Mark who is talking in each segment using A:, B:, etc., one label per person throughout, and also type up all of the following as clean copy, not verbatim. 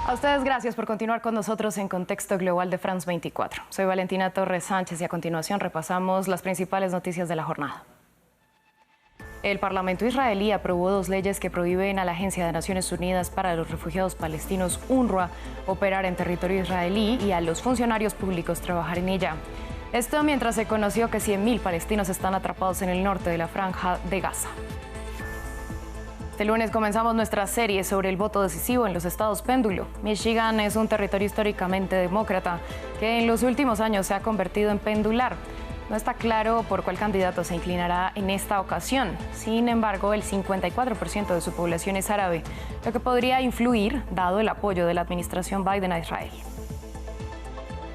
A: A ustedes gracias por continuar con nosotros en Contexto Global de France 24. Soy Valentina Torres Sánchez y a continuación repasamos las principales noticias de la jornada. El Parlamento israelí aprobó 2 leyes que prohíben a la Agencia de Naciones Unidas para los Refugiados Palestinos, UNRWA, operar en territorio israelí y a los funcionarios públicos trabajar en ella. Esto mientras se conoció que 100.000 palestinos están atrapados en el norte de la Franja de Gaza. Este lunes comenzamos nuestra serie sobre el voto decisivo en los estados péndulo. Michigan es un territorio históricamente demócrata que en los últimos años se ha convertido en pendular. No está claro por cuál candidato se inclinará en esta ocasión. Sin embargo, el 54% de su población es árabe, lo que podría influir dado el apoyo de la administración Biden a Israel.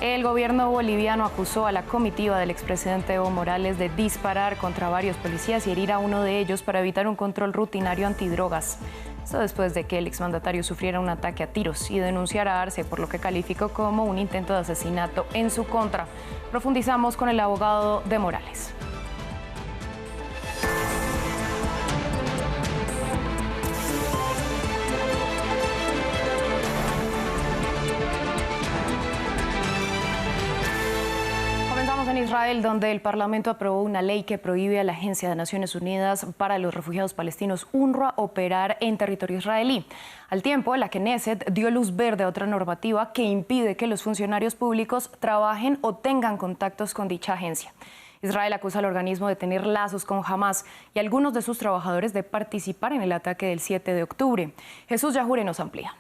A: El gobierno boliviano acusó a la comitiva del expresidente Evo Morales de disparar contra varios policías y herir a uno de ellos para evitar un control rutinario antidrogas. Esto después de que el exmandatario sufriera un ataque a tiros y denunciara a Arce por lo que calificó como un intento de asesinato en su contra. Profundizamos con el abogado de Morales. En Israel, donde el Parlamento aprobó una ley que prohíbe a la Agencia de Naciones Unidas para los Refugiados Palestinos, UNRWA, operar en territorio israelí. Al tiempo, la Knesset dio luz verde a otra normativa que impide que los funcionarios públicos trabajen o tengan contactos con dicha agencia. Israel acusa al organismo de tener lazos con Hamás y algunos de sus trabajadores de participar en el ataque del 7 de octubre. Jesús Yajure nos amplía.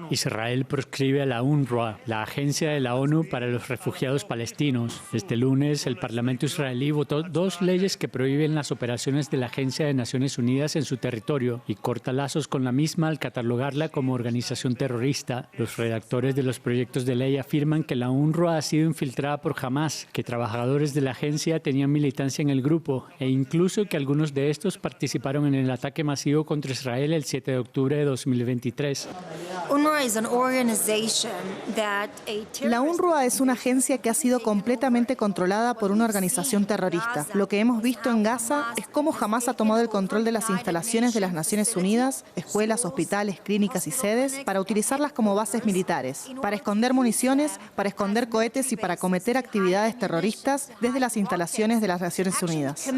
B: Israel proscribe a la UNRWA, la Agencia de la ONU para los Refugiados Palestinos. Este lunes, el Parlamento israelí votó 2 leyes que prohíben las operaciones de la Agencia de Naciones Unidas en su territorio y corta lazos con la misma al catalogarla como organización terrorista. Los redactores de los proyectos de ley afirman que la UNRWA ha sido infiltrada por Hamás, que trabajadores de la agencia tenían militancia en el grupo e incluso que algunos de estos participaron en el ataque masivo contra Israel el 7 de octubre de 2023.
C: La UNRWA es una agencia que ha sido completamente controlada por una organización terrorista. Lo que hemos visto en Gaza es cómo Hamás ha tomado el control de las instalaciones de las Naciones Unidas, escuelas, hospitales, clínicas y sedes, para utilizarlas como bases militares, para esconder municiones, para esconder cohetes y para cometer actividades terroristas desde las instalaciones de las Naciones Unidas.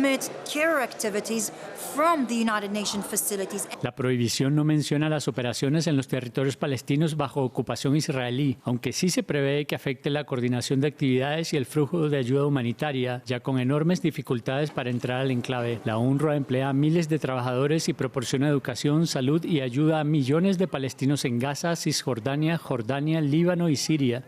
B: La prohibición no menciona las operaciones en los territorios palestinos bajo ocupación israelí, aunque sí se prevé que afecte la coordinación de actividades y el flujo de ayuda humanitaria, ya con enormes dificultades para entrar al enclave. La UNRWA emplea a miles de trabajadores y proporciona educación, salud y ayuda a millones de palestinos en Gaza, Cisjordania, Jordania, Líbano y Siria.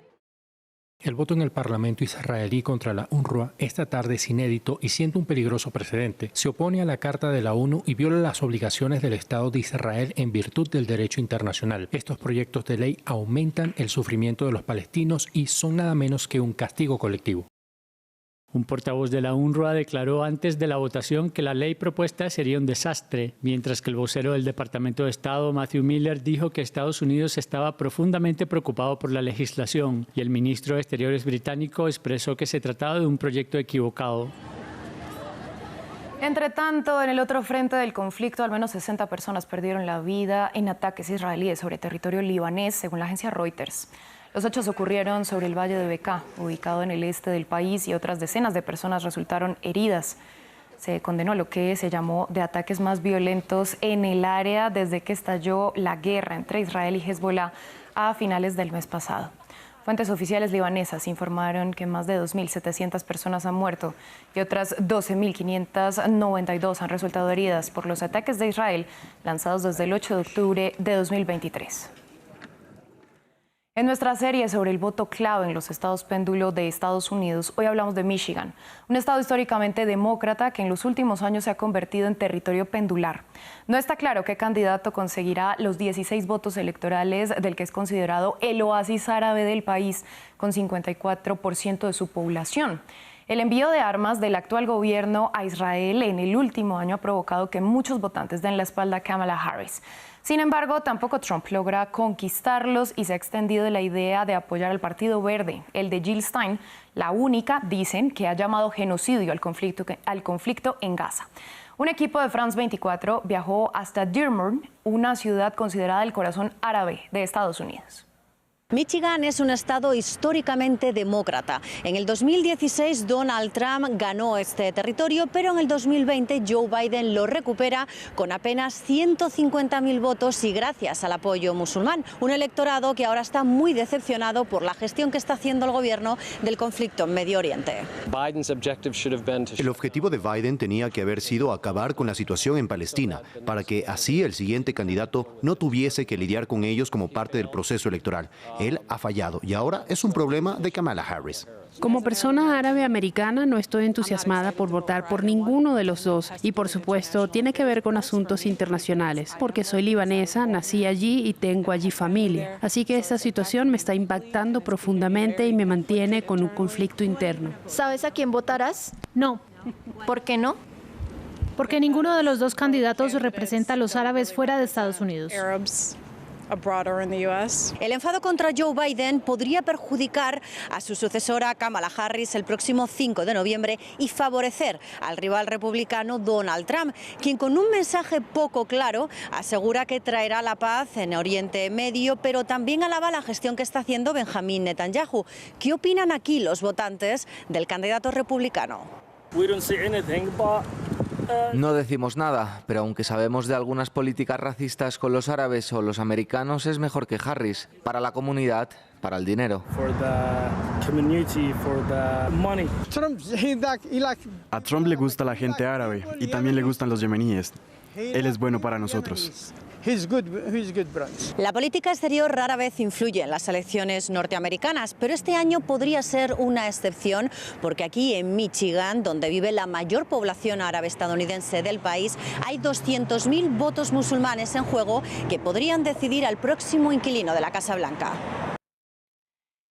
D: El voto en el Parlamento israelí contra la UNRWA esta tarde es inédito y siente un peligroso precedente. Se opone a la Carta de la ONU y viola las obligaciones del Estado de Israel en virtud del derecho internacional. Estos proyectos de ley aumentan el sufrimiento de los palestinos y son nada menos que un castigo colectivo.
B: Un portavoz de la UNRWA declaró antes de la votación que la ley propuesta sería un desastre, mientras que el vocero del Departamento de Estado, Matthew Miller, dijo que Estados Unidos estaba profundamente preocupado por la legislación y el ministro de Exteriores británico expresó que se trataba de un proyecto equivocado.
A: Entre tanto, en el otro frente del conflicto, al menos 60 personas perdieron la vida en ataques israelíes sobre territorio libanés, según la agencia Reuters. Los hechos ocurrieron sobre el Valle de Bekaa, ubicado en el este del país, y otras decenas de personas resultaron heridas. Se condenó lo que se llamó de ataques más violentos en el área desde que estalló la guerra entre Israel y Hezbollah a finales del mes pasado. Fuentes oficiales libanesas informaron que más de 2.700 personas han muerto y otras 12.592 han resultado heridas por los ataques de Israel lanzados desde el 8 de octubre de 2023. En nuestra serie sobre el voto clave en los estados péndulo de Estados Unidos, hoy hablamos de Michigan, un estado históricamente demócrata que en los últimos años se ha convertido en territorio pendular. No está claro qué candidato conseguirá los 16 votos electorales del que es considerado el oasis árabe del país, con 54% de su población. El envío de armas del actual gobierno a Israel en el último año ha provocado que muchos votantes den la espalda a Kamala Harris. Sin embargo, tampoco Trump logra conquistarlos y se ha extendido la idea de apoyar al Partido Verde, el de Jill Stein, la única, dicen, que ha llamado genocidio al conflicto en Gaza. Un equipo de France 24 viajó hasta Dearborn, una ciudad considerada el corazón árabe de Estados Unidos.
E: Michigan es un estado históricamente demócrata. En el 2016 Donald Trump ganó este territorio, pero en el 2020 Joe Biden lo recupera con apenas 150.000 votos y gracias al apoyo musulmán. Un electorado que ahora está muy decepcionado por la gestión que está haciendo el gobierno del conflicto en Medio Oriente.
F: El objetivo de Biden tenía que haber sido acabar con la situación en Palestina, para que así el siguiente candidato no tuviese que lidiar con ellos como parte del proceso electoral. Él ha fallado y ahora es un problema de Kamala Harris.
G: Como persona árabe americana no estoy entusiasmada por votar por ninguno de los dos y por supuesto tiene que ver con asuntos internacionales, porque soy libanesa, nací allí y tengo allí familia. Así que esta situación me está impactando profundamente y me mantiene con un conflicto interno.
H: ¿Sabes a quién votarás?
I: No.
H: ¿Por qué no?
I: Porque ninguno de los dos candidatos representa a los árabes fuera de Estados Unidos.
E: El enfado contra Joe Biden podría perjudicar a su sucesora Kamala Harris el próximo 5 de noviembre y favorecer al rival republicano Donald Trump, quien con un mensaje poco claro asegura que traerá la paz en Oriente Medio, pero también alaba la gestión que está haciendo Benjamín Netanyahu. ¿Qué opinan aquí los votantes del candidato republicano?
J: No decimos nada, pero aunque sabemos de algunas políticas racistas con los árabes o los americanos, es mejor que Harris, para la comunidad, para el dinero.
K: A Trump le gusta la gente árabe y también le gustan los yemeníes. Él es bueno para nosotros.
E: La política exterior rara vez influye en las elecciones norteamericanas, pero este año podría ser una excepción porque aquí en Michigan, donde vive la mayor población árabe estadounidense del país, hay 200.000 votos musulmanes en juego que podrían decidir al próximo inquilino de la Casa Blanca.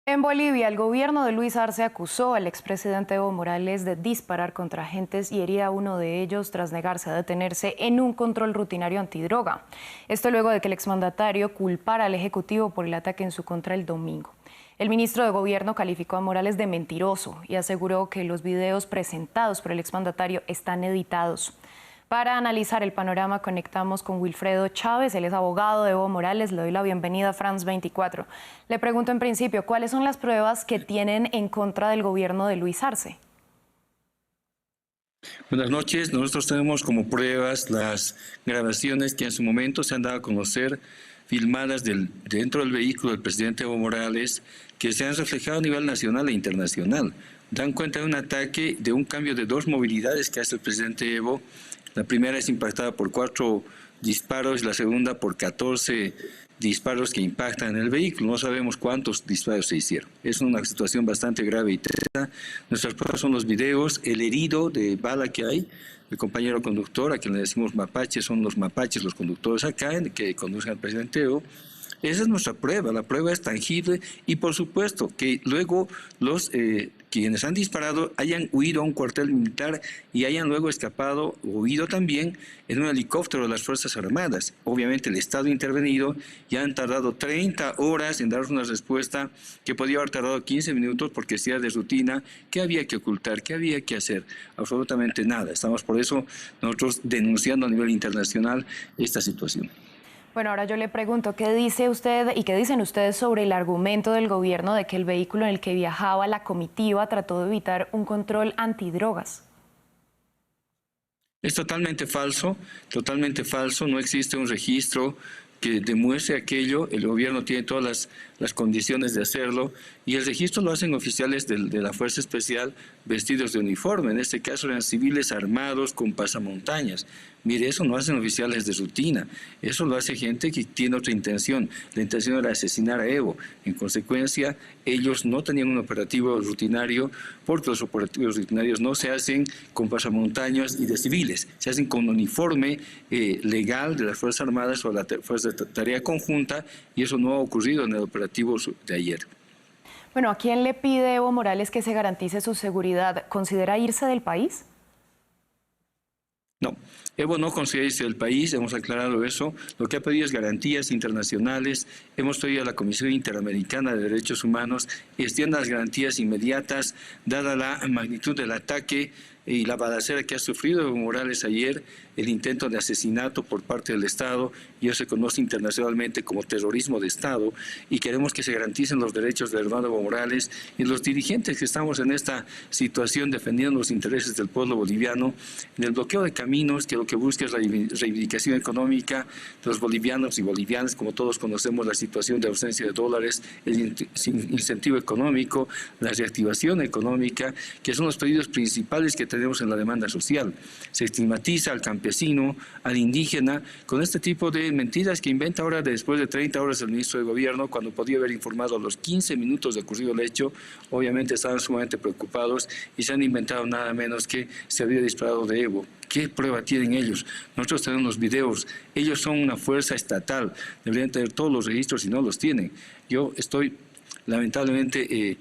A: En Bolivia, el gobierno de Luis Arce acusó al expresidente Evo Morales de disparar contra agentes y herir a uno de ellos tras negarse a detenerse en un control rutinario antidroga. Esto luego de que el exmandatario culpara al Ejecutivo por el ataque en su contra el domingo. El ministro de Gobierno calificó a Morales de mentiroso y aseguró que los videos presentados por el exmandatario están editados. Para analizar el panorama conectamos con Wilfredo Chávez, él es abogado de Evo Morales. Le doy la bienvenida a France 24. Le pregunto en principio, ¿cuáles son las pruebas que tienen en contra del gobierno de Luis Arce?
L: Buenas noches. Nosotros tenemos como pruebas las grabaciones que en su momento se han dado a conocer, filmadas dentro del vehículo del presidente Evo Morales, que se han reflejado a nivel nacional e internacional. Dan cuenta de un ataque, de un cambio de dos movilidades que hace el presidente Evo. La primera es impactada por 4 disparos, la segunda por 14 disparos que impactan en el vehículo. No sabemos cuántos disparos se hicieron. Es una situación bastante grave y tensa. Nuestras pruebas son los videos, el herido de bala que hay, el compañero conductor, a quien le decimos mapaches, son los mapaches los conductores acá, que conducen al presidente Evo. Esa es nuestra prueba, la prueba es tangible y por supuesto que luego los quienes han disparado hayan huido a un cuartel militar y hayan luego escapado o huido también en un helicóptero de las Fuerzas Armadas. Obviamente el Estado ha intervenido y han tardado 30 horas en dar una respuesta que podía haber tardado 15 minutos porque era de rutina. ¿Qué había que ocultar? ¿Qué había que hacer? Absolutamente nada. Estamos por eso nosotros denunciando a nivel internacional esta situación.
A: Bueno, ahora yo le pregunto, ¿qué dice usted y qué dicen ustedes sobre el argumento del gobierno de que el vehículo en el que viajaba la comitiva trató de evitar un control antidrogas?
L: Es totalmente falso, no existe un registro que demuestre aquello. El gobierno tiene todas las condiciones de hacerlo y el registro lo hacen oficiales de la Fuerza Especial vestidos de uniforme. En este caso eran civiles armados con pasamontañas. Mire, eso no hacen oficiales de rutina, eso lo hace gente que tiene otra intención. La intención era asesinar a Evo. En consecuencia, ellos no tenían un operativo rutinario porque los operativos rutinarios no se hacen con pasamontañas y de civiles, se hacen con uniforme legal de las Fuerzas Armadas o la Fuerza de Tarea Conjunta y eso no ha ocurrido en el operativo de ayer.
A: Bueno, ¿a quién le pide Evo Morales que se garantice su seguridad? ¿Considera irse del país?
L: No, Evo no considera irse del país, hemos aclarado eso. Lo que ha pedido es garantías internacionales. Hemos pedido a la Comisión Interamericana de Derechos Humanos que extienda las garantías inmediatas, dada la magnitud del ataque. y la balacera que ha sufrido Evo Morales ayer, el intento de asesinato por parte del Estado, y eso se conoce internacionalmente como terrorismo de Estado, y queremos que se garanticen los derechos del hermano Evo Morales y los dirigentes que estamos en esta situación defendiendo los intereses del pueblo boliviano, en el bloqueo de caminos, que lo que busca es la reivindicación económica de los bolivianos y bolivianas, como todos conocemos la situación de ausencia de dólares, el incentivo económico, la reactivación económica, que son los pedidos principales que tenemos en la demanda social. Se estigmatiza al campesino, al indígena, con este tipo de mentiras que inventa ahora después de 30 horas el ministro de Gobierno, cuando podía haber informado a los 15 minutos de ocurrido el hecho. Obviamente estaban sumamente preocupados y se han inventado nada menos que se había disparado de Evo. ¿Qué prueba tienen ellos? Nosotros tenemos los videos. Ellos son una fuerza estatal. Deberían tener todos los registros y no los tienen. Yo estoy, lamentablemente,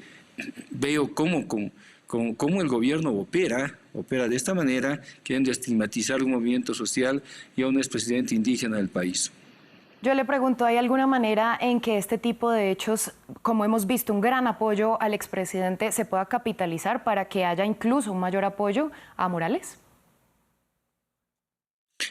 L: veo cómo el gobierno opera de esta manera, queriendo estigmatizar un movimiento social y a un expresidente indígena del país.
A: Yo le pregunto, ¿hay alguna manera en que este tipo de hechos, como hemos visto, un gran apoyo al expresidente, se pueda capitalizar para que haya incluso un mayor apoyo a Morales?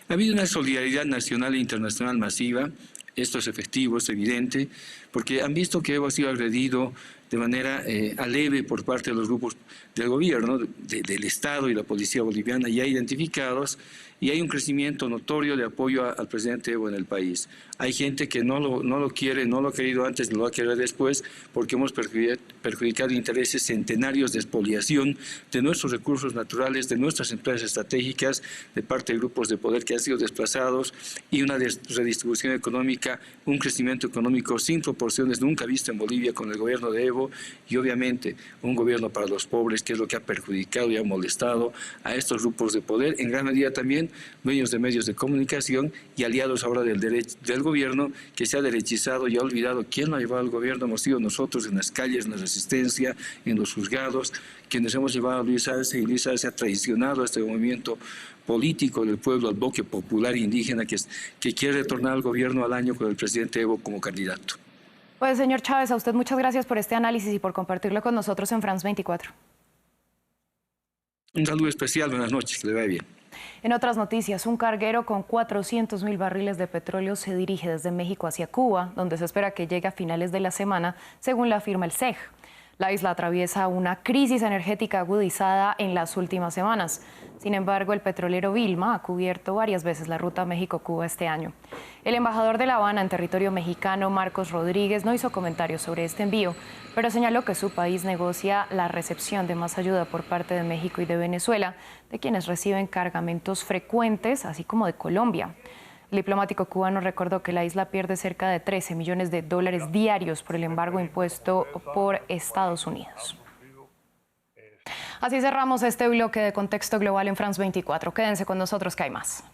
L: Ha habido una solidaridad nacional e internacional masiva. Esto es efectivo, es evidente, porque han visto que Evo ha sido agredido de manera aleve por parte de los grupos del gobierno, del Estado y la policía boliviana ya identificados, y hay un crecimiento notorio de apoyo al presidente Evo en el país. Hay gente que no lo quiere, no lo ha querido antes, no lo va a querer después, porque hemos perjudicado intereses centenarios de expoliación de nuestros recursos naturales, de nuestras empresas estratégicas, de parte de grupos de poder que han sido desplazados, y una redistribución económica, un crecimiento económico sin proporciones nunca visto en Bolivia con el gobierno de Evo, y obviamente un gobierno para los pobres, que es lo que ha perjudicado y ha molestado a estos grupos de poder, en gran medida también dueños de medios de comunicación y aliados ahora del gobierno, que se ha derechizado y ha olvidado quién lo ha llevado al gobierno. Hemos sido nosotros en las calles, en la resistencia, en los juzgados, quienes hemos llevado a Luis Arce, y Luis Arce ha traicionado a este movimiento político del pueblo, al bloque popular indígena que quiere retornar al gobierno al año con el presidente Evo como candidato.
A: Pues señor Chávez, a usted muchas gracias por este análisis y por compartirlo con nosotros en France 24.
L: Un saludo especial, buenas noches, que le vaya bien.
A: En otras noticias, un carguero con 400.000 barriles de petróleo se dirige desde México hacia Cuba, donde se espera que llegue a finales de la semana, según la afirma el CEG. La isla atraviesa una crisis energética agudizada en las últimas semanas. Sin embargo, el petrolero Vilma ha cubierto varias veces la ruta México-Cuba este año. El embajador de La Habana en territorio mexicano, Marcos Rodríguez, no hizo comentarios sobre este envío, pero señaló que su país negocia la recepción de más ayuda por parte de México y de Venezuela, de quienes reciben cargamentos frecuentes, así como de Colombia. El diplomático cubano recordó que la isla pierde cerca de 13 millones de dólares diarios por el embargo impuesto por Estados Unidos. Así cerramos este bloque de Contexto Global en France 24. Quédense con nosotros que hay más.